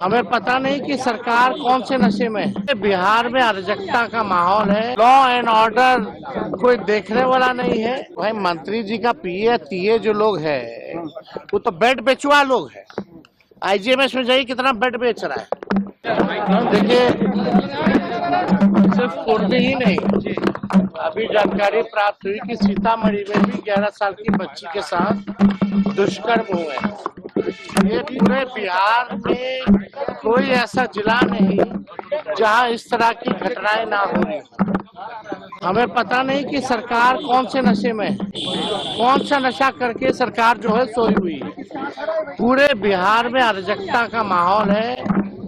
हमें पता नहीं कि सरकार कौन से नशे में है। बिहार में अराजकता का माहौल है, लॉ एंड ऑर्डर कोई देखने वाला नहीं है। भाई मंत्री जी का पीए तीए जो लोग है वो तो बेड बेचुआ लोग है। आईजीएमएस में जाइए कितना बेड बेच रहा है। देखिए सिर्फ पूर्वी ही नहीं, अभी जानकारी प्राप्त हुई कि सीतामढ़ी में भी 11 साल की बच्ची के साथ दुष्कर्म हुए हैं। ये पूरे बिहार में कोई ऐसा जिला नहीं जहां इस तरह की घटनाएं ना हो रही। हमें पता नहीं कि सरकार कौन से नशे में है, कौन सा नशा करके सरकार जो है सोई हुई है। पूरे बिहार में अराजकता का माहौल है,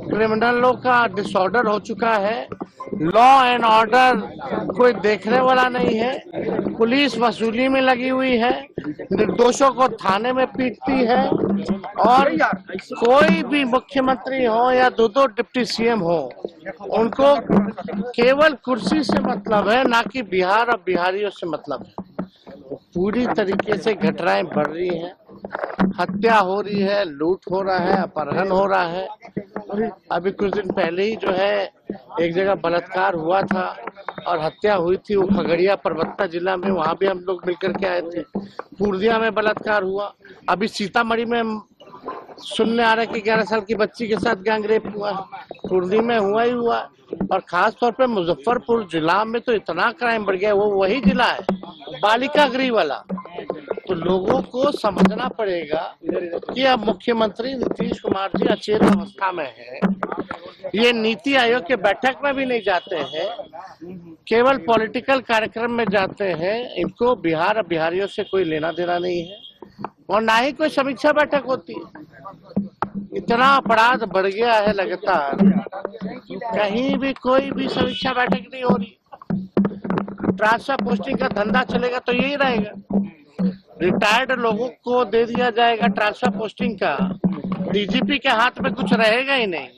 क्रिमिनलों का डिसऑर्डर हो चुका है, लॉ एंड ऑर्डर कोई देखने वाला नहीं है। पुलिस वसूली में लगी हुई है, निर्दोषों को थाने में पीटती है और कोई भी मुख्यमंत्री हो या दो डिप्टी सीएम हो, उनको केवल कुर्सी से मतलब है, ना कि बिहार और बिहारियों से मतलब है। पूरी तरीके से घटनाएं बढ़ रही हैं, हत्या हो रही है, लूट हो रहा है, अपहरण हो रहा है। अभी कुछ दिन पहले ही जो है एक जगह बलात्कार हुआ था और हत्या हुई थी, वो खगड़िया परबत्ता जिला में, वहां भी हम लोग मिलकर के आए थे। पूर्णिया में बलात्कार हुआ, अभी सीतामढ़ी में सुनने आ रहा है कि 11 साल की बच्ची के साथ गैंगरेप हुआ है। पूर्णिया में हुआ ही हुआ, और खास तौर पे मुजफ्फरपुर जिला में तो इतना क्राइम बढ़ गया। वो वही जिला है बालिका गृह वाला। तो लोगों को समझना पड़ेगा कि अब मुख्यमंत्री नीतीश कुमार जी अचेत अवस्था में है, ये नीति आयोग के बैठक में भी नहीं जाते हैं, केवल पॉलिटिकल कार्यक्रम में जाते हैं। इनको बिहार और बिहारियों से कोई लेना देना नहीं है और ना ही कोई समीक्षा बैठक होती है। इतना अपराध बढ़ गया है लगातार, कहीं भी कोई भी समीक्षा बैठक नहीं हो रही। ट्रांसफर पोस्टिंग का धंधा चलेगा तो यही रहेगा, रिटायर्ड लोगों को दे दिया जाएगा ट्रांसफर पोस्टिंग का, डीजीपी के हाथ में कुछ रहेगा ही नहीं,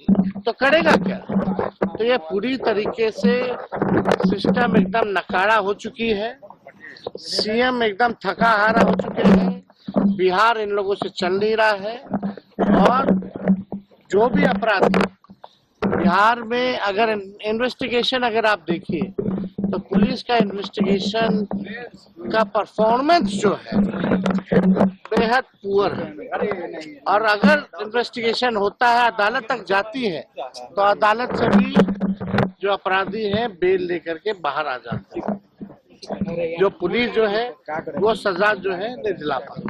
तो करेगा क्या। तो ये पूरी तरीके से सिस्टम एकदम नकारा हो चुकी है, सीएम एकदम थका हारा हो चुके हैं, बिहार इन लोगों से चल नहीं रहा है। और जो भी अपराधी बिहार में, अगर इन्वेस्टिगेशन अगर आप देखिए तो पुलिस का इन्वेस्टिगेशन का परफॉर्मेंस जो है बेहद पुअर है। और अगर इन्वेस्टिगेशन होता है, अदालत तक जाती है, तो अदालत से भी जो अपराधी हैं बेल लेकर के बाहर आ जाते हैं। जो पुलिस जो है वो सजा जो है नहीं दिला पाती।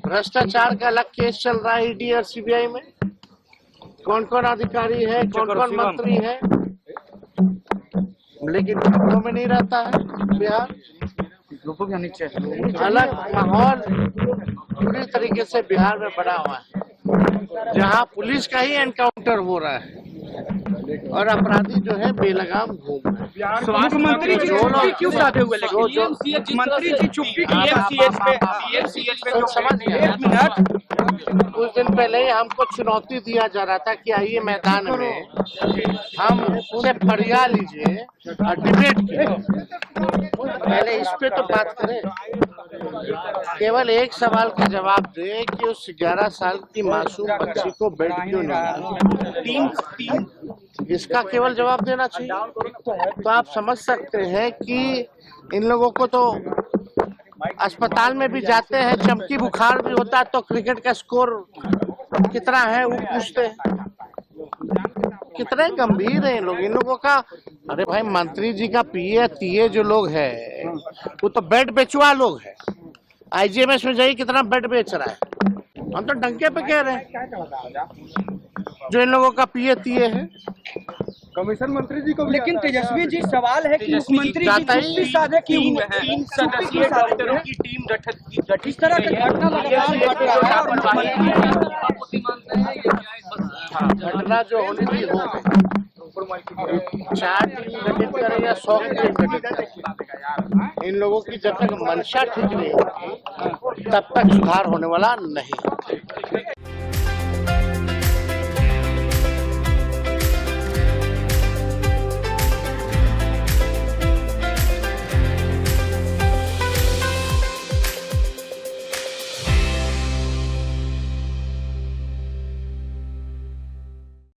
भ्रष्टाचार का अलग केस चल रहा है ईडी और सीबीआई में, कौन कौन अधिकारी है, कौन कौन मंत्री है, लेकिन ग्रुपों में नहीं रहता है बिहार। अलग माहौल पूरी तरीके से बिहार में बना हुआ है, जहां पुलिस का ही एनकाउंटर हो रहा है और अपराधी जो है बेलगाम घूम रहे हैं। स्वास्थ्य मंत्री जी चुप्पी क्यों साधे हुए, लेकिन मंत्री जी चुप्पी समझ गया। कुछ दिन पहले ही हमको चुनौती दिया जा रहा था कि आइए मैदान में हम पूरे फरिया लीजिए और डिबेट कीजिए, पहले इस पे तो बात करें। केवल एक सवाल का जवाब दे कि उस 11 साल की मासूम बच्ची को बेड क्यों नहीं, इसका केवल जवाब देना चाहिए। तो आप समझ सकते हैं कि इन लोगों को तो अस्पताल में भी जाते हैं, चमकी बुखार भी होता है तो क्रिकेट का स्कोर कितना है वो पूछते हैं। कितने गंभीर हैं लोग, इन लोगों का। अरे भाई मंत्री जी का पीए तीए जो लोग है वो तो बेड बेचुआ लोग है। आईजीएमएस में जाइए कितना बेड बेच रहा है। हम तो डंके पे कह रहे हैं जो इन लोगों का पीए तीए है। कमिश्नर मंत्री जी को, लेकिन तेजस्वी जी सवाल है कि मुख्यमंत्री जी चुप्पी साधे क्यों हुए हैं? 3 सदस्यीय डॉक्टरों की टीम गठित की, इस तरह की घटना जो होनी थी हो गई। 4 टीम गठित करें या 100 टीम गठित करें, इन लोगों की जब तक मंशा ठीक नहीं होगी तब तक सुधार होने वाला नहीं।